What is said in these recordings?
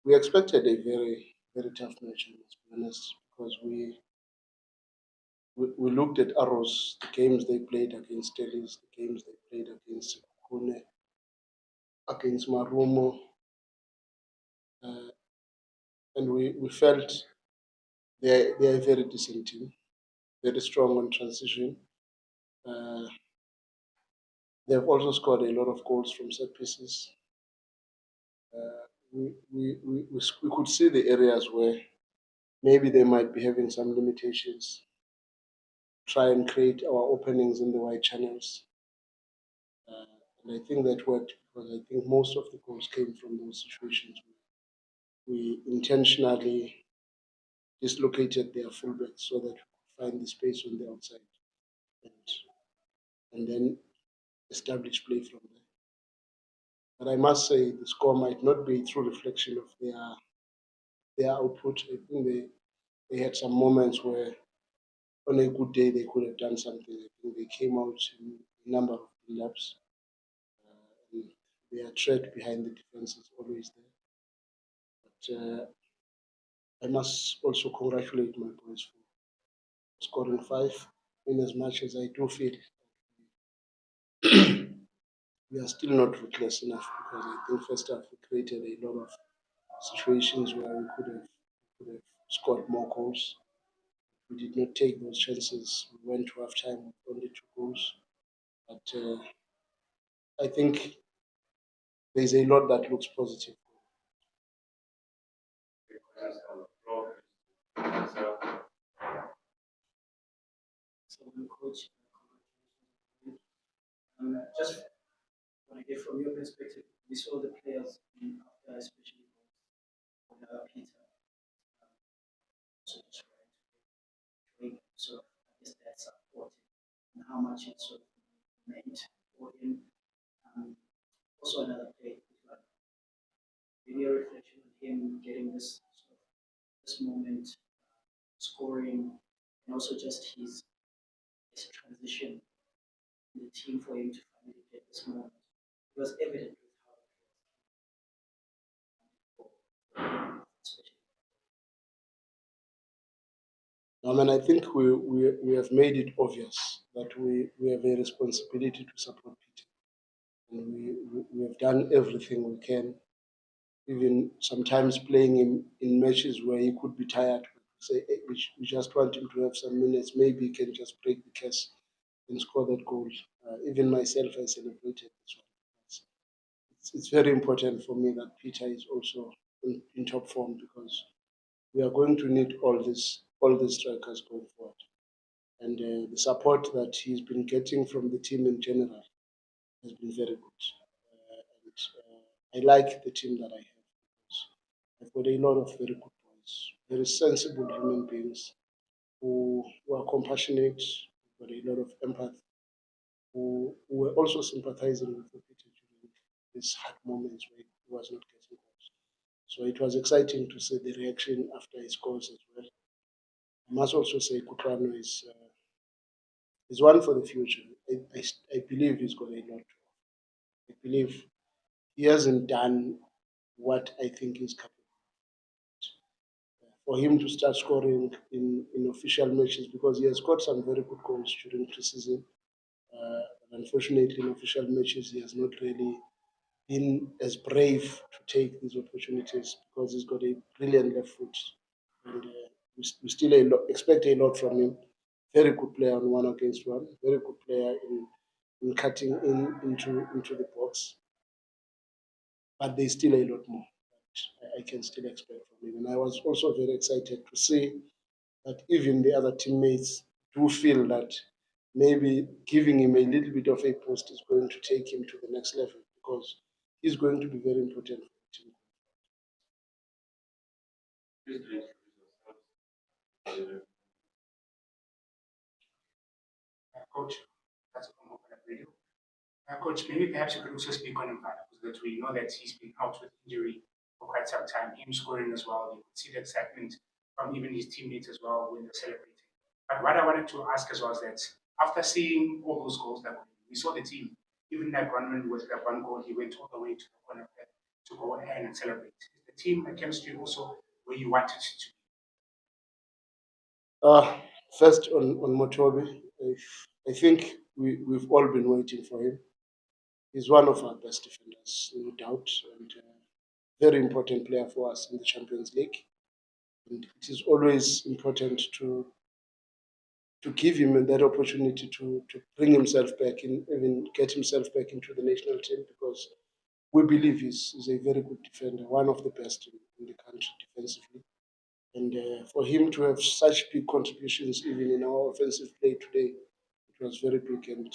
we expected a very, very tough match, I must be honest, because we looked at Arrows, the games they played against Tellis, the games they played against Kune, against Marumo, uh, and we felt they're a very decent team, very strong on transition. Uh, they've also scored a lot of goals from set pieces. We could see the areas where maybe they might be having some limitations. Try and create our openings in the wide channels. And I think that worked because I think most of the goals came from those situations where we intentionally dislocated their fullbacks so that we could find the space on the outside and, and then establish play from there. But I must say the score might not be a true reflection of their output. I think they had some moments where on a good day they could have done something. I think they came out in a number of build-ups. And their threat behind the defense is always there. But I must also congratulate my boys for scoring five. In as much as I do feel we are still not ruthless enough because I think first half we created a lot of situations where we could have scored more goals. We did not take those chances. We went to half time with only two goals. But I think there's a lot that looks positive. So, coach, just want to get from your perspective, we saw the players, after especially Peter, so just trying to sort of, I guess, that support and how much it sort of meant for him. Um, Also, another play, like, maybe a reflection of him getting this sort of this moment, scoring, and also just his transition in the team for him to finally get this moment. It was evident with how especially. I mean, I think we have made it obvious that we have a responsibility to support Peter. And we have done everything we can, even sometimes playing him in matches where he could be tired. Say, "Hey, we just want him to have some minutes. Maybe he can just break the case and score that goal." Even myself, I celebrated this one. It's very important for me that Peter is also in top form because we are going to need all these strikers going forward. And the support that he's been getting from the team in general has been very good. And I like the team that I have because I've got a lot of very good boys, very sensible human beings who are compassionate, got a lot of empathy, who were also sympathizing with Peter during these hard moments where he was not getting goals. So it was exciting to see the reaction after his goals as well. I must also say Kutrano is one for the future. I believe he's got a lot. I believe he hasn't done what I think he's capable. For him to start scoring in official matches because he has got some very good goals during preseason. But unfortunately, in official matches, he has not really been as brave to take these opportunities because he's got a brilliant left foot. And we still expect a lot from him. Very good player on one against one, very good player in cutting into the box. But there's still a lot more that I can still expect from him. And I was also very excited to see that even the other teammates do feel that maybe giving him a little bit of a post is going to take him to the next level because he's going to be very important for the team. Coach, that's a form of radio. Coach, maybe perhaps you could also speak on Mfana, because that we know that he's been out with injury for quite some time. Him scoring as well, you could see the excitement from even his teammates as well when they're celebrating. But what I wanted to ask as well is that after seeing all those goals that we saw the team, even that one when was that one goal, he went all the way to the corner to go ahead and celebrate. the team chemistry also where you want it to be? First on Motobi, I think we've all been waiting for him. He's one of our best defenders, no doubt, and very important player for us in the Champions League. And it is always important to give him that opportunity to bring himself back in, even get himself back into the national team, because we believe he's a very good defender, one of the best in the country defensively. And for him to have such big contributions, even in our offensive play today, it was very big. And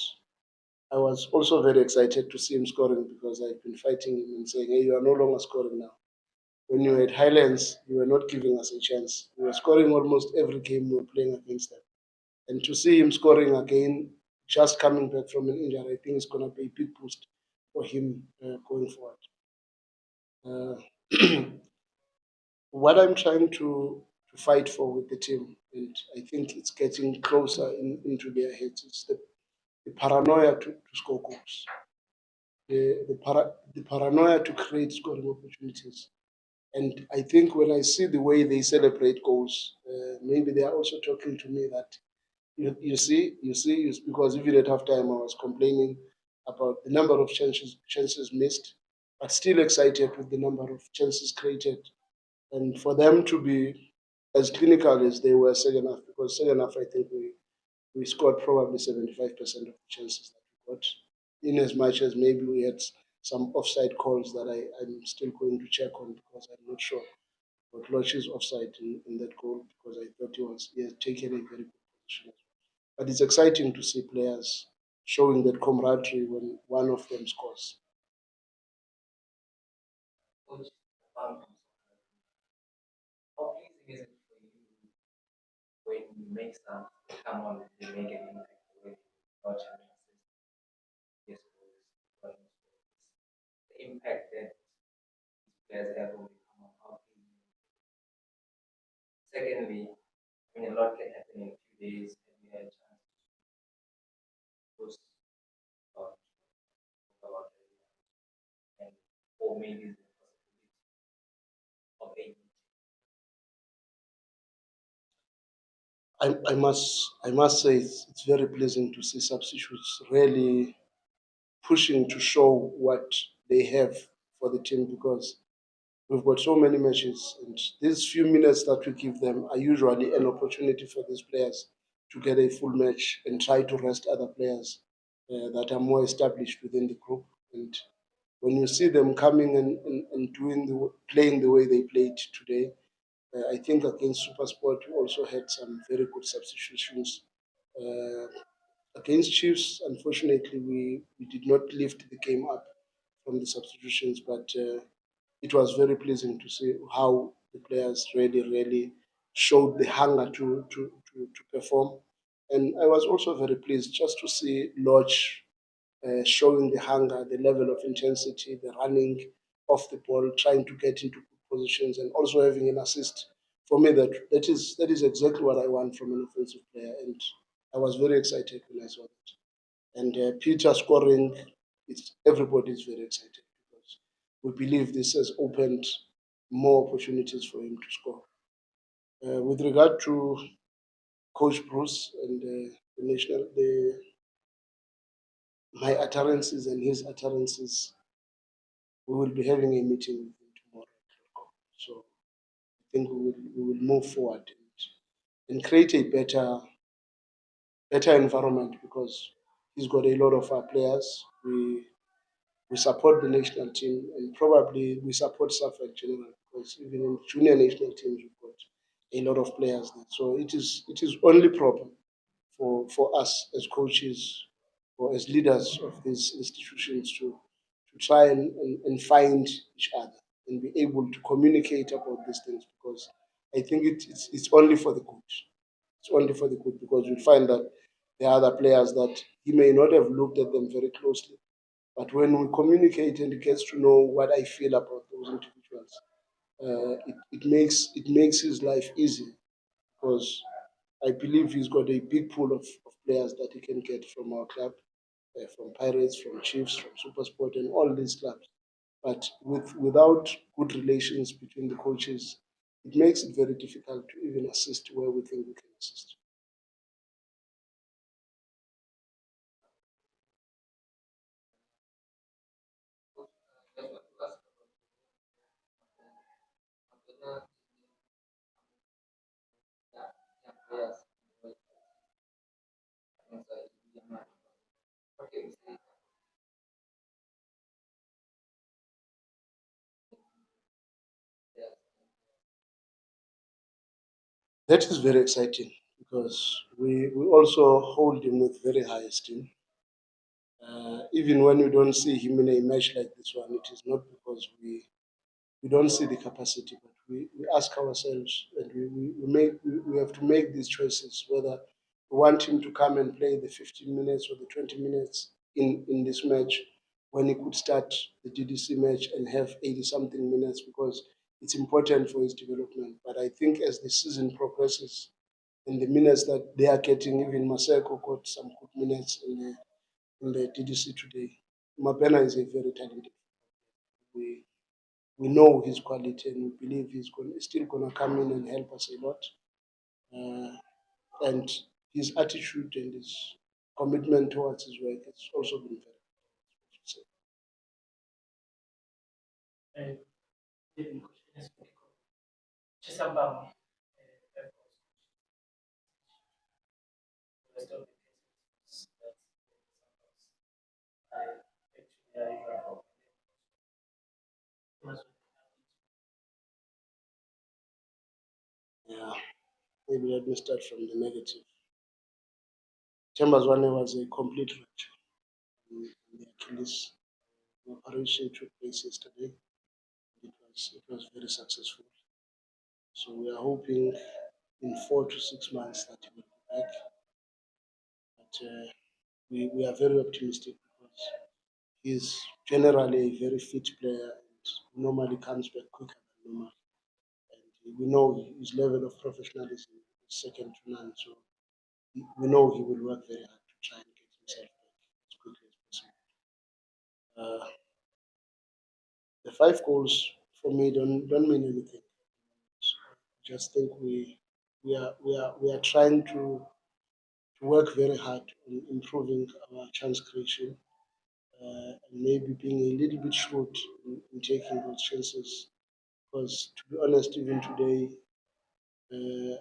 I was also very excited to see him scoring, because I've been fighting him and saying, hey, you are no longer scoring now. When you were at Highlands, you were not giving us a chance. We were scoring almost every game we were playing against them. And to see him scoring again, just coming back from an injury, I think it's going to be a big boost for him going forward. What I'm trying to fight for with the team, and I think it's getting closer into their heads, it's the paranoia to score goals, the paranoia to create scoring opportunities. And I think when I see the way they celebrate goals, maybe they are also talking to me that because even at halftime I was complaining about the number of chances missed, but still excited with the number of chances created. And for them to be as clinical as they were second half, because second half I think we scored probably 75% of the chances that we got, in as much as maybe we had some offside calls that I'm still going to check on, because I'm not sure. But Loch's offside in that goal, because I thought he had taken a very good position. But it's exciting to see players showing that camaraderie when one of them scores. Coach, um, how pleasing is it for you when you make some come on, they make an impact when not having assist, yes, goals, the impact that these players have when they come on, how pleasing. Secondly, I mean, a lot can happen in a few days, and you had a chance to post about it, and or maybe the possibility of a I must say it's very pleasing to see substitutes really pushing to show what they have for the team, because we've got so many matches, and these few minutes that we give them are usually an opportunity for these players to get a full match and try to rest other players that are more established within the group. And when you see them coming and playing the way they played today, I think against SuperSport we also had some very good substitutions. Uh, Against Chiefs, unfortunately, we did not lift the game up from the substitutions, but it was very pleasing to see how the players really showed the hunger to perform. And I was also very pleased just to see Lodge showing the hunger, the level of intensity, the running off the ball, trying to get into good positions, and also having an assist. For me, that is exactly what I want from an offensive player, and I was very excited when I saw that. And Peter scoring, everybody is very excited, because we believe this has opened more opportunities for him to score. With regard to Coach Bruce and my utterances and his utterances, we will be having a meeting with him tomorrow. So I think we will move forward and create a better environment, because he's got a lot of our players. We support the national team, and probably we support SAFA in general, because even in junior national teams we've got a lot of players there. So it is only proper for us as coaches or as leaders of these institutions to try and find each other and be able to communicate about these things, because I think it's only for the good. It's only for the good, because you'll find that there are other players that he may not have looked at them very closely, but when we communicate and he gets to know what I feel about those individuals, it makes his life easy, because I believe he's got a big pool of players that he can get from our club, from Pirates, from Chiefs, from Supersport, and all these clubs. But without good relations between the coaches, it makes it very difficult to even assist where we think we can assist. That is very exciting because we also hold him with very high esteem. Even when we don't see him in a match like this one, it is not because we don't see the capacity, but we ask ourselves and we have to make these choices whether we want him to come and play the 15 minutes or the 20 minutes in this match when he could start the DDC match and have 80 something minutes because it's important for his development. But I think as the season progresses and the minutes that they are getting, even Maseko got some good minutes in the DDC today. Mapena is a very talented. We we know his quality and we believe he's still going to come in and help us a lot. Uh, and his attitude and his commitment towards his work has also been very good. Ci siamo per questo Yeah, maybe let me start from the negative. Chambers one was a complete rupture in the Achilles. The operation took place yesterday. It was very successful. So we are hoping in 4 to 6 months that he will be back. But we are very optimistic because he's generally a very fit player and normally comes back quicker than normal. And we know his level of professionalism is second to none. So we know he will work very hard to try and get himself back as quickly as possible. The 5 goals for me don't mean anything. So I just think we are trying to work very hard on improving our chance creation and maybe being a little bit short in taking those chances. Because to be honest, even today, uh,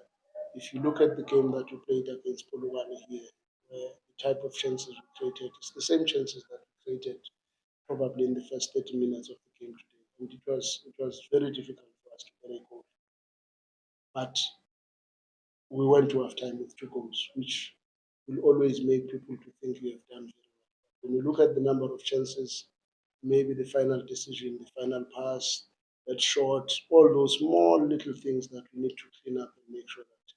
if you look at the game that we played against Polokwane here, the type of chances we created, it's the same chances that we created probably in the first 30 minutes of the game today. And it was very difficult for us to get a goal. But we went to half time with 2 goals, which will always make people to think we have done very well. When you look at the number of chances, maybe the final decision, the final pass, that shot, all those small little things that we need to clean up and make sure that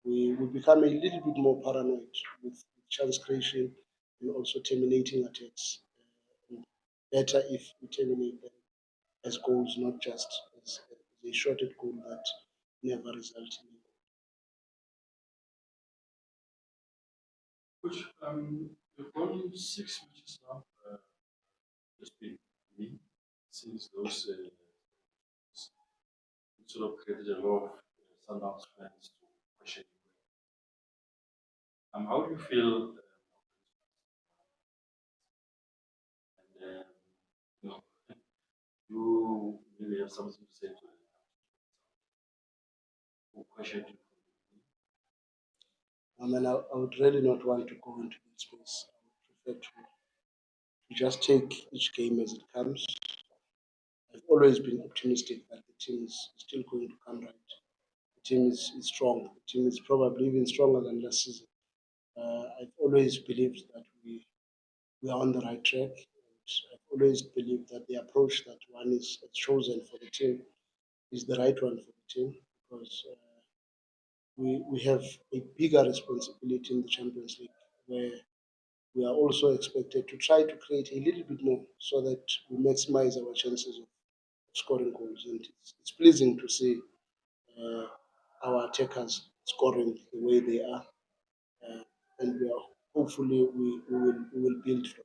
we become a little bit more paranoid with chance creation and also terminating attacks. And better if we terminate them as goals, not just as a shorted goal that never results in a goal. Which we've won 6 matches now. It's been me since those sort of created a lot of Sundowns fans to question you. How do you feel? And you know, you really have something to say to them who questioned you. I mean, I would really not want to go into that space. I would prefer to just take each game as it comes. I've always been optimistic that the team is still going to come right. The team is strong. The team is probably even stronger than last season. I've always believed that we are on the right track. And I've always believed that the approach that one is chosen for the team is the right one for the team because we have a bigger responsibility in the Champions League where we are also expected to try to create a little bit more so that we maximize our chances of scoring goals. And it's pleasing to see uh, our attackers scoring the way they are. And we are hopefully we will build from